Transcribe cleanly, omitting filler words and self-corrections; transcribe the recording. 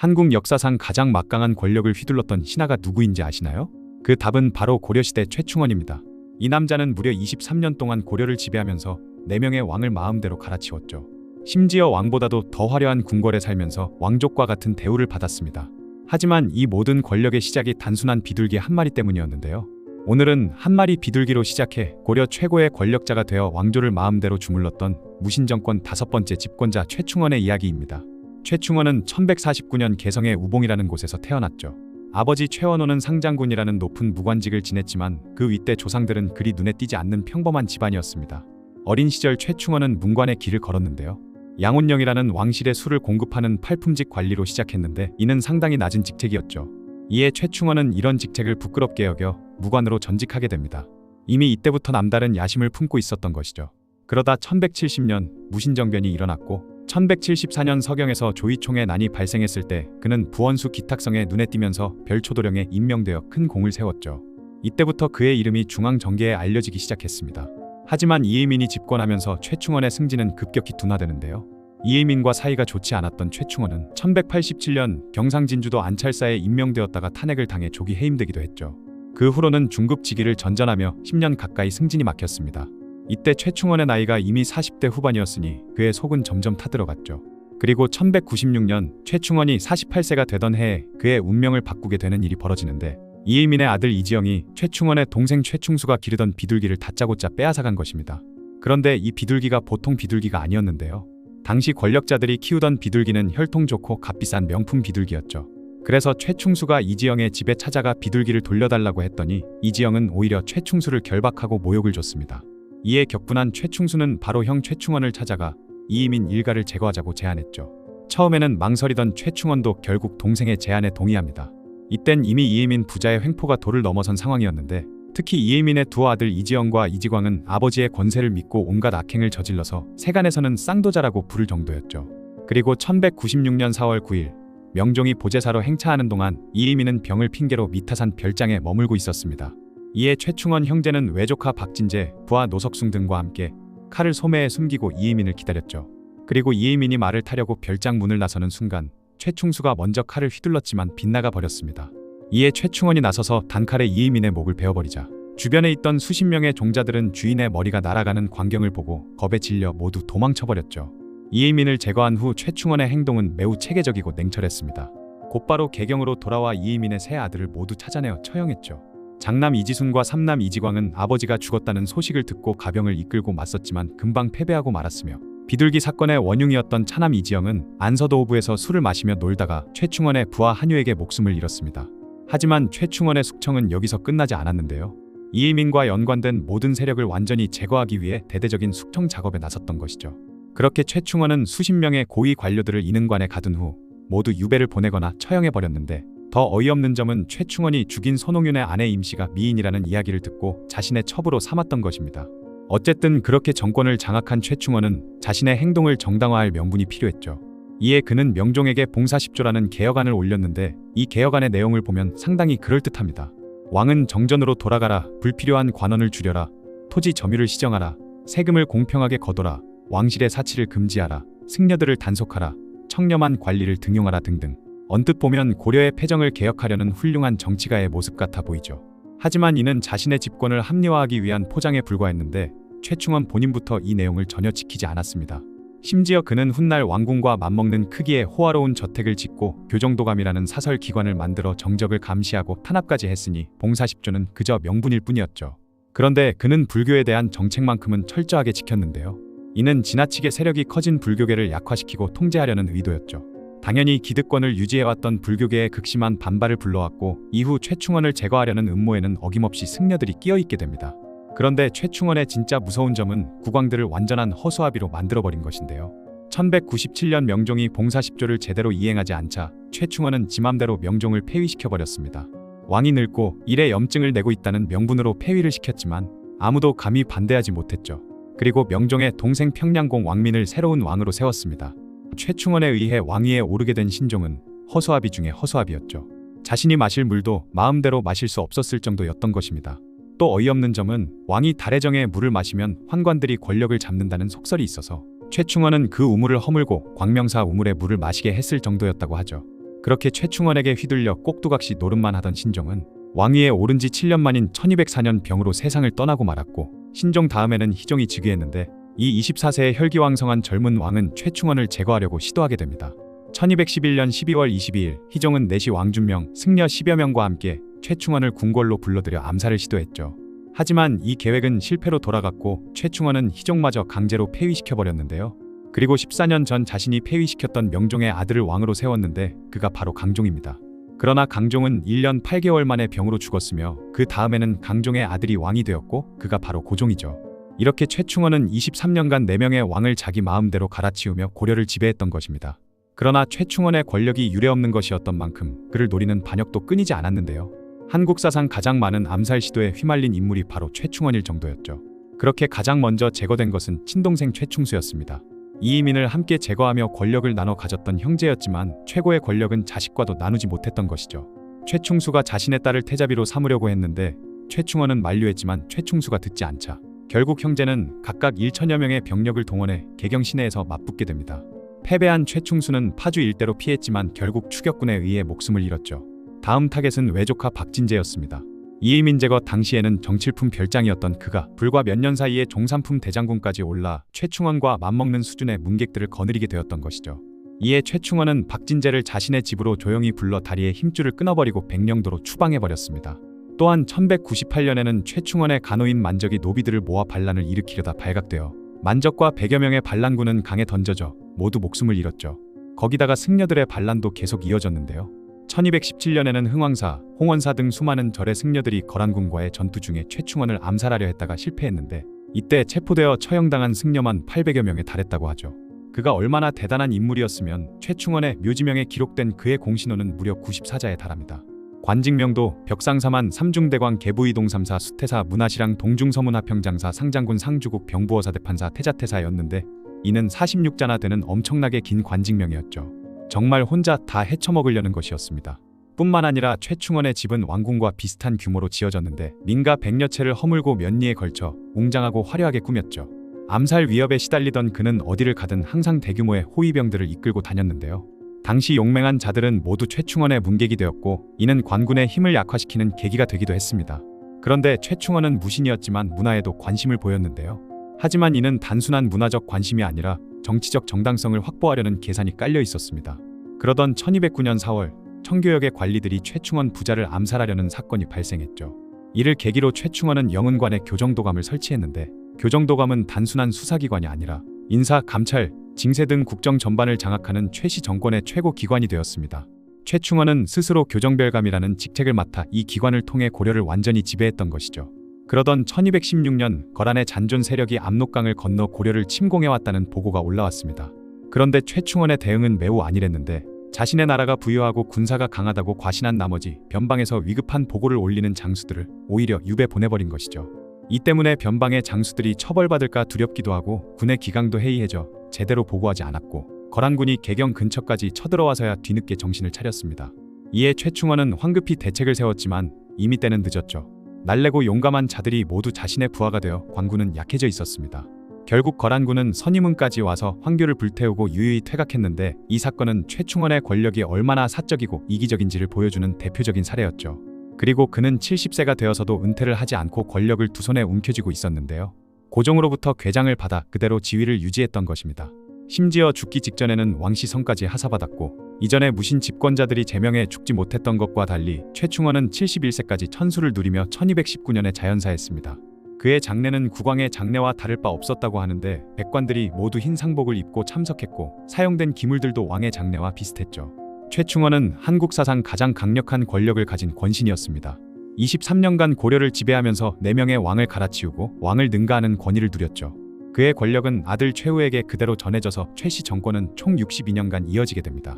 한국 역사상 가장 막강한 권력을 휘둘렀던 신하가 누구인지 아시나요? 그 답은 바로 고려시대 최충원입니다. 이 남자는 무려 23년 동안 고려를 지배하면서 4명의 왕을 마음대로 갈아치웠죠. 심지어 왕보다도 더 화려한 궁궐에 살면서 왕족과 같은 대우를 받았습니다. 하지만 이 모든 권력의 시작이 단순한 비둘기 한 마리 때문이었는데요. 오늘은 한 마리 비둘기로 시작해 고려 최고의 권력자가 되어 왕조를 마음대로 주물렀던 무신정권 5번째 집권자 최충원의 이야기입니다. 최충원은 1149년 개성의 우봉이라는 곳에서 태어났죠. 아버지 최원호는 상장군이라는 높은 무관직을 지냈지만 그 윗대 조상들은 그리 눈에 띄지 않는 평범한 집안이었습니다. 어린 시절 최충원은 문관의 길을 걸었는데요. 양훈령이라는 왕실에 술을 공급하는 팔품직 관리로 시작했는데 이는 상당히 낮은 직책이었죠. 이에 최충원은 이런 직책을 부끄럽게 여겨 무관으로 전직하게 됩니다. 이미 이때부터 남다른 야심을 품고 있었던 것이죠. 그러다 1170년 무신정변이 일어났고 1174년 서경에서 조이총의 난이 발생했을 때 그는 부원수 기탁성에 눈에 띄면서 별초도령에 임명되어 큰 공을 세웠죠. 이때부터 그의 이름이 중앙정계에 알려지기 시작했습니다. 하지만 이의민이 집권하면서 최충원의 승진은 급격히 둔화되는데요. 이의민과 사이가 좋지 않았던 최충원은 1187년 경상진주도 안찰사에 임명되었다가 탄핵을 당해 조기 해임되기도 했죠. 그 후로는 중급직위를 전전하며 10년 가까이 승진이 막혔습니다. 이때 최충원의 나이가 이미 40대 후반이었으니 그의 속은 점점 타들어갔죠. 그리고 1196년 최충원이 48세가 되던 해에 그의 운명을 바꾸게 되는 일이 벌어지는데 이의민의 아들 이지영이 최충원의 동생 최충수가 기르던 비둘기를 다짜고짜 빼앗아간 것입니다. 그런데 이 비둘기가 보통 비둘기가 아니었는데요. 당시 권력자들이 키우던 비둘기는 혈통 좋고 값비싼 명품 비둘기였죠. 그래서 최충수가 이지영의 집에 찾아가 비둘기를 돌려달라고 했더니 이지영은 오히려 최충수를 결박하고 모욕을 줬습니다. 이에 격분한 최충수는 바로 형 최충원을 찾아가 이의민 일가를 제거하자고 제안했죠. 처음에는 망설이던 최충원도 결국 동생의 제안에 동의합니다. 이땐 이미 이의민 부자의 횡포가 도를 넘어선 상황이었는데 특히 이의민의 두 아들 이지영과 이지광은 아버지의 권세를 믿고 온갖 악행을 저질러서 세간에서는 쌍도자라고 부를 정도였죠. 그리고 1196년 4월 9일 명종이 보제사로 행차하는 동안 이의민은 병을 핑계로 미타산 별장에 머물고 있었습니다. 이에 최충원 형제는 외조카 박진재, 부하 노석숭 등과 함께 칼을 소매에 숨기고 이의민을 기다렸죠. 그리고 이의민이 말을 타려고 별장 문을 나서는 순간 최충수가 먼저 칼을 휘둘렀지만 빗나가 버렸습니다. 이에 최충원이 나서서 단칼에 이의민의 목을 베어버리자 주변에 있던 수십 명의 종자들은 주인의 머리가 날아가는 광경을 보고 겁에 질려 모두 도망쳐버렸죠. 이의민을 제거한 후 최충원의 행동은 매우 체계적이고 냉철했습니다. 곧바로 개경으로 돌아와 이의민의 세 아들을 모두 찾아내어 처형했죠. 장남 이지순과 삼남 이지광은 아버지가 죽었다는 소식을 듣고 가병을 이끌고 맞섰지만 금방 패배하고 말았으며 비둘기 사건의 원흉이었던 차남 이지영은 안서도호부에서 술을 마시며 놀다가 최충원의 부하 한유에게 목숨을 잃었습니다. 하지만 최충원의 숙청은 여기서 끝나지 않았는데요. 이의민과 연관된 모든 세력을 완전히 제거하기 위해 대대적인 숙청 작업에 나섰던 것이죠. 그렇게 최충원은 수십 명의 고위 관료들을 인흥관에 가둔 후 모두 유배를 보내거나 처형해버렸는데 더 어이없는 점은 최충원이 죽인 손홍윤의 아내 임씨가 미인이라는 이야기를 듣고 자신의 첩으로 삼았던 것입니다. 어쨌든 그렇게 정권을 장악한 최충원은 자신의 행동을 정당화할 명분이 필요했죠. 이에 그는 명종에게 봉사십조라는 개혁안을 올렸는데 이 개혁안의 내용을 보면 상당히 그럴듯합니다. 왕은 정전으로 돌아가라, 불필요한 관원을 줄여라, 토지 점유를 시정하라, 세금을 공평하게 거둬라, 왕실의 사치를 금지하라, 승려들을 단속하라, 청렴한 관리를 등용하라 등등. 언뜻 보면 고려의 패정을 개혁하려는 훌륭한 정치가의 모습 같아 보이죠. 하지만 이는 자신의 집권을 합리화하기 위한 포장에 불과했는데 최충원 본인부터 이 내용을 전혀 지키지 않았습니다. 심지어 그는 훗날 왕궁과 맞먹는 크기의 호화로운 저택을 짓고 교정도감이라는 사설 기관을 만들어 정적을 감시하고 탄압까지 했으니 봉사십조는 그저 명분일 뿐이었죠. 그런데 그는 불교에 대한 정책만큼은 철저하게 지켰는데요. 이는 지나치게 세력이 커진 불교계를 약화시키고 통제하려는 의도였죠. 당연히 기득권을 유지해왔던 불교계의 극심한 반발을 불러왔고 이후 최충원을 제거하려는 음모에는 어김없이 승려들이 끼어있게 됩니다. 그런데 최충원의 진짜 무서운 점은 국왕들을 완전한 허수아비로 만들어버린 것인데요. 1197년 명종이 봉사십조를 제대로 이행하지 않자 최충원은 지맘대로 명종을 폐위시켜버렸습니다. 왕이 늙고 일에 염증을 내고 있다는 명분으로 폐위를 시켰지만 아무도 감히 반대하지 못했죠. 그리고 명종의 동생 평량공 왕민을 새로운 왕으로 세웠습니다. 최충원에 의해 왕위에 오르게 된 신종은 허수아비 중에 허수아비였죠. 자신이 마실 물도 마음대로 마실 수 없었을 정도였던 것입니다. 또 어이없는 점은 왕이 달해정에 물을 마시면 환관들이 권력을 잡는다는 속설이 있어서 최충원은 그 우물을 허물고 광명사 우물에 물을 마시게 했을 정도였다고 하죠. 그렇게 최충원에게 휘둘려 꼭두각시 노릇만 하던 신종은 왕위에 오른 지 7년 만인 1204년 병으로 세상을 떠나고 말았고, 신종 다음에는 희종이 즉위했는데, 이 24세의 혈기왕성한 젊은 왕은 최충원을 제거하려고 시도하게 됩니다. 1211년 12월 22일 희종은 내시 왕준명, 승려 10여 명과 함께 최충원을 궁궐로 불러들여 암살을 시도했죠. 하지만 이 계획은 실패로 돌아갔고 최충원은 희종마저 강제로 폐위시켜버렸는데요. 그리고 14년 전 자신이 폐위시켰던 명종의 아들을 왕으로 세웠는데 그가 바로 강종입니다. 그러나 강종은 1년 8개월 만에 병으로 죽었으며 그 다음에는 강종의 아들이 왕이 되었고 그가 바로 고종이죠. 이렇게 최충원은 23년간 4명의 왕을 자기 마음대로 갈아치우며 고려를 지배했던 것입니다. 그러나 최충원의 권력이 유례없는 것이었던 만큼 그를 노리는 반역도 끊이지 않았는데요. 한국 사상 가장 많은 암살 시도에 휘말린 인물이 바로 최충원일 정도였죠. 그렇게 가장 먼저 제거된 것은 친동생 최충수였습니다. 이이민을 함께 제거하며 권력을 나눠 가졌던 형제였지만 최고의 권력은 자식과도 나누지 못했던 것이죠. 최충수가 자신의 딸을 태자비로 삼으려고 했는데 최충원은 만류했지만 최충수가 듣지 않자 결국 형제는 각각 1천여 명의 병력을 동원해 개경 시내에서 맞붙게 됩니다. 패배한 최충수는 파주 일대로 피했지만 결국 추격군에 의해 목숨을 잃었죠. 다음 타겟은 외조카 박진재였습니다. 이의민 제거 당시에는 정칠품 별장이었던 그가 불과 몇 년 사이에 종산품 대장군까지 올라 최충원과 맞먹는 수준의 문객들을 거느리게 되었던 것이죠. 이에 최충원은 박진재를 자신의 집으로 조용히 불러 다리에 힘줄을 끊어버리고 백령도로 추방해버렸습니다. 또한 1198년에는 최충원의 간호인 만적이 노비들을 모아 반란을 일으키려다 발각되어 만적과 100여 명의 반란군은 강에 던져져 모두 목숨을 잃었죠. 거기다가 승려들의 반란도 계속 이어졌는데요. 1217년에는 흥왕사, 홍원사 등 수많은 절의 승려들이 거란군과의 전투 중에 최충원을 암살하려 했다가 실패했는데 이때 체포되어 처형당한 승려만 800여 명에 달했다고 하죠. 그가 얼마나 대단한 인물이었으면 최충원의 묘지명에 기록된 그의 공신호는 무려 94자에 달합니다. 관직명도 벽상사만 삼중대광 계부이동삼사 수태사 문화시랑 동중서문하평장사 상장군 상주국 병부어사 대판사 태자태사였는데 이는 46자나 되는 엄청나게 긴 관직명이었죠. 정말 혼자 다 헤쳐먹으려는 것이었습니다. 뿐만 아니라 최충원의 집은 왕궁과 비슷한 규모로 지어졌는데 민가 100여 채를 허물고 몇 리에 걸쳐 웅장하고 화려하게 꾸몄죠. 암살 위협에 시달리던 그는 어디를 가든 항상 대규모의 호위병들을 이끌고 다녔는데요. 당시 용맹한 자들은 모두 최충원의 문객이 되었고 이는 관군의 힘을 약화시키는 계기가 되기도 했습니다. 그런데 최충원은 무신이었지만 문화에도 관심을 보였는데요. 하지만 이는 단순한 문화적 관심이 아니라 정치적 정당성을 확보하려는 계산이 깔려 있었습니다. 그러던 1209년 4월 청교역의 관리들이 최충원 부자를 암살하려는 사건이 발생했죠. 이를 계기로 최충원은 영은관에 교정도감을 설치했는데 교정도감은 단순한 수사기관이 아니라 인사, 감찰, 징세 등 국정 전반을 장악하는 최씨 정권의 최고 기관이 되었습니다. 최충원은 스스로 교정별감이라는 직책을 맡아 이 기관을 통해 고려를 완전히 지배했던 것이죠. 그러던 1216년 거란의 잔존 세력이 압록강을 건너 고려를 침공해왔다는 보고가 올라왔습니다. 그런데 최충원의 대응은 매우 안일했는데 자신의 나라가 부유하고 군사가 강하다고 과신한 나머지 변방에서 위급한 보고를 올리는 장수들을 오히려 유배 보내버린 것이죠. 이 때문에 변방의 장수들이 처벌받을까 두렵기도 하고 군의 기강도 해이해져 제대로 보고하지 않았고 거란군이 개경 근처까지 쳐들어와서야 뒤늦게 정신을 차렸습니다. 이에 최충원은 황급히 대책을 세웠지만 이미 때는 늦었죠. 날래고 용감한 자들이 모두 자신의 부하가 되어 관군은 약해져 있었습니다. 결국 거란군은 선임문까지 와서 황교를 불태우고 유유히 퇴각했는데 이 사건은 최충원의 권력이 얼마나 사적이고 이기적인지를 보여주는 대표적인 사례였죠. 그리고 그는 70세가 되어서도 은퇴를 하지 않고 권력을 두 손에 움켜쥐고 있었는데요. 고종으로부터 궤장을 받아 그대로 지위를 유지했던 것입니다. 심지어 죽기 직전에는 왕시성까지 하사받았고 이전에 무신 집권자들이 제명해 죽지 못했던 것과 달리 최충원은 71세까지 천수를 누리며 1219년에 자연사했습니다. 그의 장례는 국왕의 장례와 다를 바 없었다고 하는데 백관들이 모두 흰 상복을 입고 참석했고 사용된 기물들도 왕의 장례와 비슷했죠. 최충원은 한국 사상 가장 강력한 권력을 가진 권신이었습니다. 23년간 고려를 지배하면서 4명의 왕을 갈아치우고 왕을 능가하는 권위를 누렸죠. 그의 권력은 아들 최후에게 그대로 전해져서 최씨 정권은 총 62년간 이어지게 됩니다.